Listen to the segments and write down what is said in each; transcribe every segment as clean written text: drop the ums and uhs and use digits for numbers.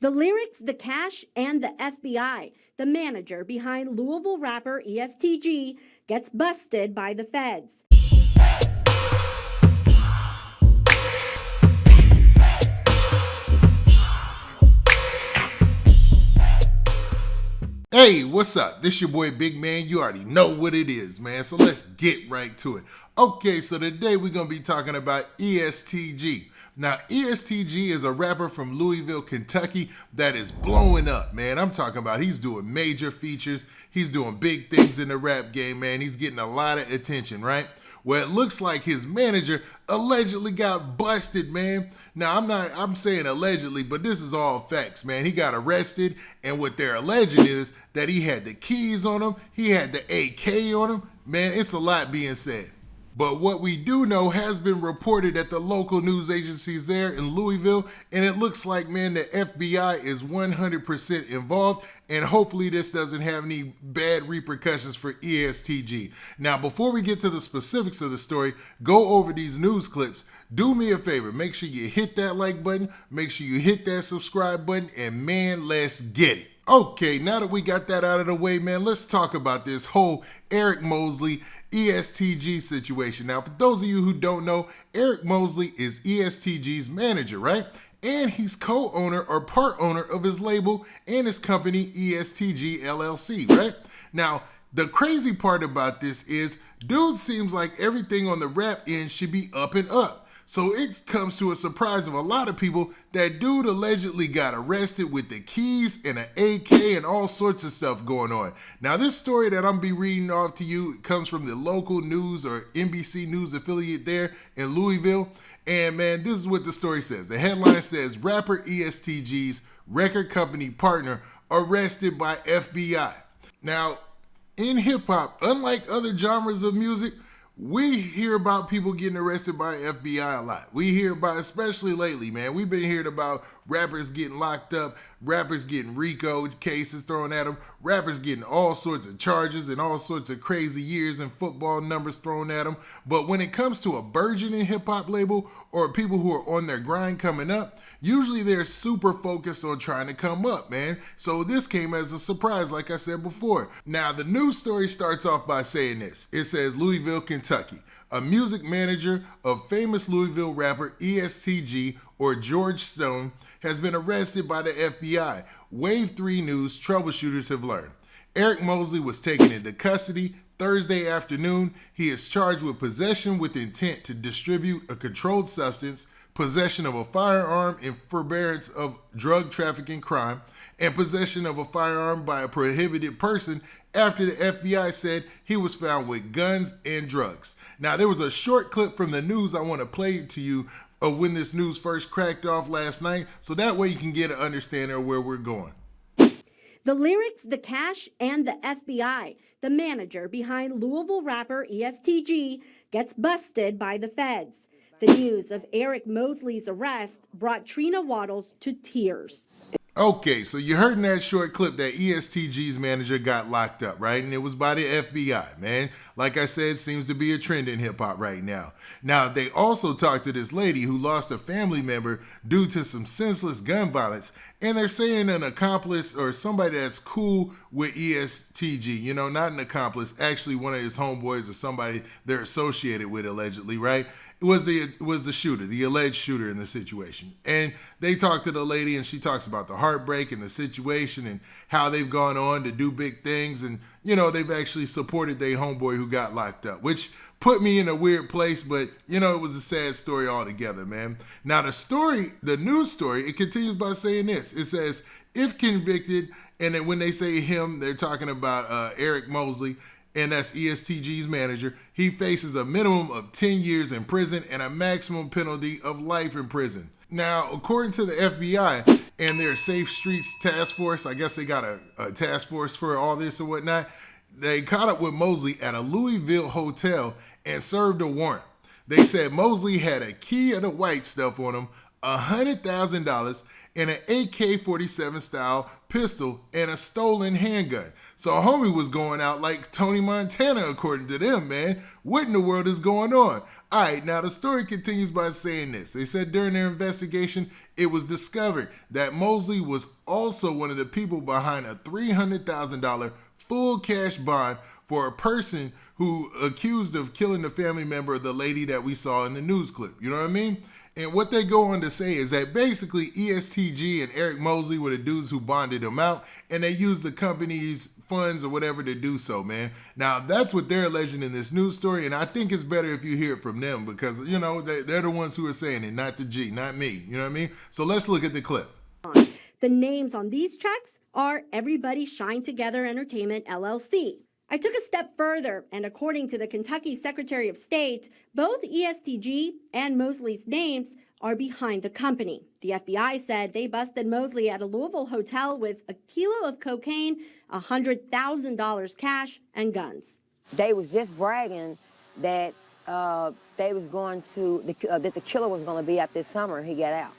The lyrics, the cash, and the FBI. The manager behind Louisville rapper EST Gee gets busted by the feds. Hey, what's up? This your boy Big Man. You already know what it is, man. So let's get right to it. Okay, so today we're going to be talking about EST Gee. Now, EST Gee is a rapper from Louisville, Kentucky that is blowing up, man. I'm talking about he's doing major features. He's doing big things in the rap game, man. He's getting a lot of attention, right? Well, it looks like his manager allegedly got busted, man. Now, I'm saying allegedly, but this is all facts, man. He got arrested, and what they're alleging is that he had the keys on him, he had the AK on him. Man, it's a lot being said. But what we do know has been reported at the local news agencies there in Louisville, and it looks like, man, the FBI is 100% involved, and hopefully this doesn't have any bad repercussions for EST Gee. Now, before we get to the specifics of the story, go over these news clips. Do me a favor, make sure you hit that like button, make sure you hit that subscribe button, and man, let's get it. Okay, now that we got that out of the way, man, let's talk about this whole Eric Mosley EST Gee situation. Now, for those of you who don't know, Eric Mosley is EST Gee's manager, right? And he's co-owner or part owner of his label and his company, EST Gee LLC, right? Now, the crazy part about this is, dude seems like everything on the rap end should be up and up. So it comes to a surprise of a lot of people that dude allegedly got arrested with the keys and an AK and all sorts of stuff going on. Now, this story that I'm be reading off to you comes from the local news or NBC News affiliate there in Louisville. And man, this is what the story says. The headline says, rapper EST Gee's record company partner arrested by FBI. Now, in hip hop, unlike other genres of music, we hear about people getting arrested by FBI a lot. We hear about, especially lately, man, we've been hearing about rappers getting locked up, rappers getting RICO cases thrown at them, rappers getting all sorts of charges and all sorts of crazy years and football numbers thrown at them. But when it comes to a burgeoning hip-hop label or people who are on their grind coming up, usually they're super focused on trying to come up, man. So this came as a surprise, like I said before. Now, the news story starts off by saying this. It says, Louisville, Kentucky. A music manager of famous Louisville rapper EST Gee, or George Stone, has been arrested by the FBI. Wave 3 News troubleshooters have learned. Eric Mosley was taken into custody Thursday afternoon. He is charged with possession with intent to distribute a controlled substance, possession of a firearm in furtherance of drug trafficking crime, and possession of a firearm by a prohibited person after the FBI said he was found with guns and drugs. Now, there was a short clip from the news I want to play to you of when this news first cracked off last night, so that way you can get an understanding of where we're going. The lyrics, the cash, and the FBI. The manager behind Louisville rapper EST Gee gets busted by the feds. The news of Eric Mosley's arrest brought Trina Waddles to tears. Okay, so you heard in that short clip that EST Gee's manager got locked up, right? And it was by the FBI, man. Like I said, seems to be a trend in hip-hop right now. Now, they also talked to this lady who lost a family member due to some senseless gun violence, and they're saying an accomplice or somebody that's cool with EST Gee, you know, not an accomplice, actually one of his homeboys or somebody they're associated with allegedly, right? Was the shooter, the alleged shooter in the situation. And they talked to the lady and she talks about the heartbreak and the situation and how they've gone on to do big things. And, you know, they've actually supported their homeboy who got locked up, which put me in a weird place. But, you know, it was a sad story altogether, man. Now, the news story, it continues by saying this. It says, if convicted, and then when they say him, they're talking about Eric Mosley, and that's EST Gee's manager. He faces a minimum of 10 years in prison and a maximum penalty of life in prison. Now, according to the FBI and their Safe Streets task force, I guess they got a task force for all this and whatnot, they caught up with Mosley at a Louisville hotel and served a warrant. They said Mosley had a key of the white stuff on him, $100,000, and an AK-47 style pistol and a stolen handgun. So homie was going out like Tony Montana according to them, man. What in the world is going on? All right, now the story continues by saying this. They said during their investigation, it was discovered that Mosley was also one of the people behind a $300,000 full cash bond for a person who accused of killing the family member of the lady that we saw in the news clip. You know what I mean? And what they go on to say is that basically EST Gee and Eric Mosley were the dudes who bonded him out, and they used the company's funds or whatever to do so, man. Now, that's what they're alleging in this news story, and I think it's better if you hear it from them because, you know, they're the ones who are saying it, not the G, not me. You know what I mean? So let's look at the clip. The names on these checks are Everybody Shine Together Entertainment, LLC. I took a step further, and according to the Kentucky Secretary of State, both EST Gee and Mosley's names are behind the company. The FBI said they busted Mosley at a Louisville hotel with a kilo of cocaine, $100,000 cash, and guns. They was just bragging that they was going to that the killer was going to be out this summer, and he got out.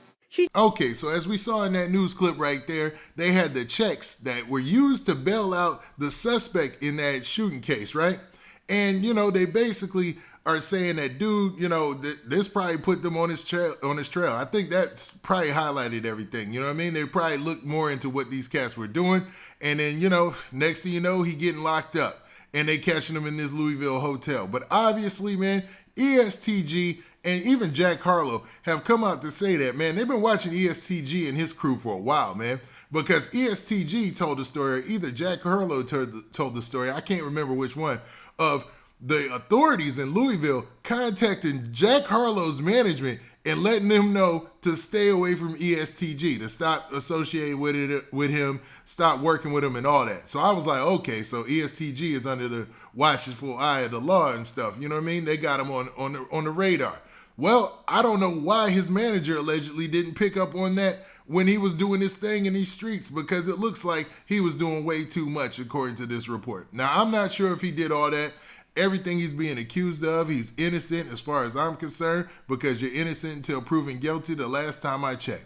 Okay, so as we saw in that news clip right there, they had the checks that were used to bail out the suspect in that shooting case, right? And, you know, they basically are saying that, dude, you know, this probably put them on his trail. I think that's probably highlighted everything, you know what I mean? They probably looked more into what these cats were doing. And then, you know, next thing you know, he getting locked up and they catching him in this Louisville hotel. But obviously, man, EST Gee and even Jack Harlow have come out to say that, man, they've been watching EST Gee and his crew for a while, man, because EST Gee told the story, or either Jack Harlow told the story, I can't remember which one, of the authorities in Louisville contacting Jack Harlow's management and letting them know to stay away from EST Gee, to stop associating with him, stop working with him and all that. So I was like, okay, so EST Gee is under the watchful eye of the law and stuff. You know what I mean? They got him on the radar. Well, I don't know why his manager allegedly didn't pick up on that when he was doing his thing in these streets, because it looks like he was doing way too much according to this report. Now, I'm not sure if he did all that. Everything he's being accused of, he's innocent as far as I'm concerned, because you're innocent until proven guilty the last time I checked.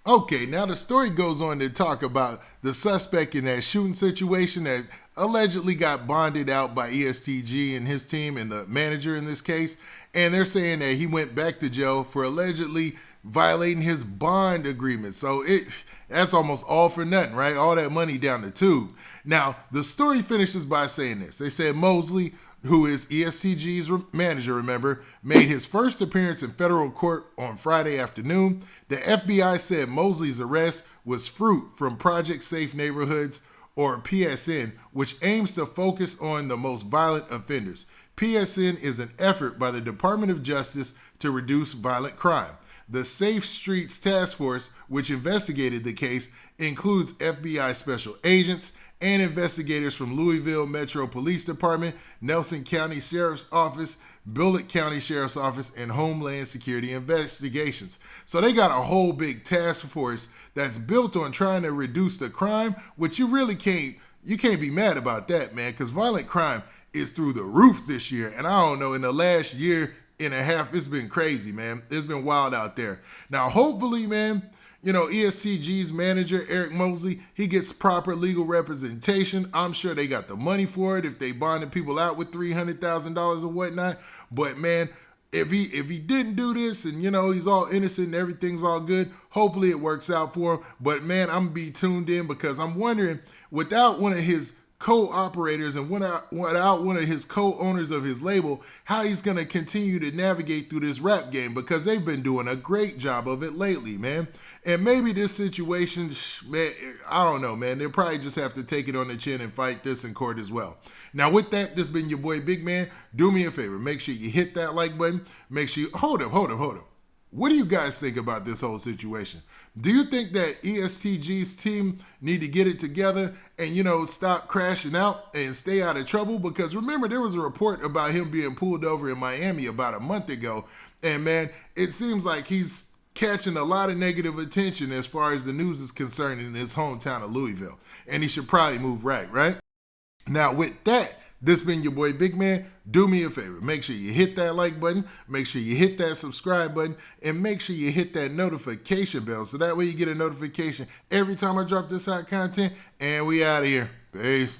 Okay, now the story goes on to talk about the suspect in that shooting situation that allegedly got bonded out by EST Gee and his team and the manager in this case. And they're saying that he went back to jail for allegedly violating his bond agreement. So that's almost all for nothing, right? All that money down the tube. Now, the story finishes by saying this. They said Mosley, who is EST Gee's manager, remember, made his first appearance in federal court on Friday afternoon. The FBI said Mosley's arrest was fruit from Project Safe Neighborhoods, or PSN, which aims to focus on the most violent offenders. PSN is an effort by the Department of Justice to reduce violent crime. The Safe Streets Task Force, which investigated the case, includes FBI special agents and investigators from Louisville Metro Police Department, Nelson County Sheriff's Office, Bullitt County Sheriff's Office, and Homeland Security Investigations. So they got a whole big task force that's built on trying to reduce the crime, which you really can't be mad about that, man, because violent crime is through the roof this year. And I don't know, in the last year and a half, it's been crazy, man. It's been wild out there. Now, hopefully, man, you know, EST Gee's manager, Eric Mosley, he gets proper legal representation. I'm sure they got the money for it if they bonded people out with $300,000 or whatnot. But, man, if he didn't do this and, you know, he's all innocent and everything's all good, hopefully it works out for him. But, man, I'm going to be tuned in because I'm wondering, without one of his co-operators and without one of his co-owners of his label, how he's going to continue to navigate through this rap game, because they've been doing a great job of it lately, man. And maybe this situation, man, I don't know, man. They'll probably just have to take it on the chin and fight this in court as well. Now, with that, this has been your boy Big Man. Do me a favor. Make sure you hit that like button. Make sure you, hold up. What do you guys think about this whole situation? Do you think that EST Gee's team need to get it together and, you know, stop crashing out and stay out of trouble? Because remember, there was a report about him being pulled over in Miami about a month ago. And, man, it seems like he's catching a lot of negative attention as far as the news is concerned in his hometown of Louisville. And he should probably move right? Now, with that, This been your boy Big Man. Do me a favor. Make sure you hit that like button. Make sure you hit that subscribe button. And make sure you hit that notification bell so that way you get a notification every time I drop this hot content. And we out of here. Peace.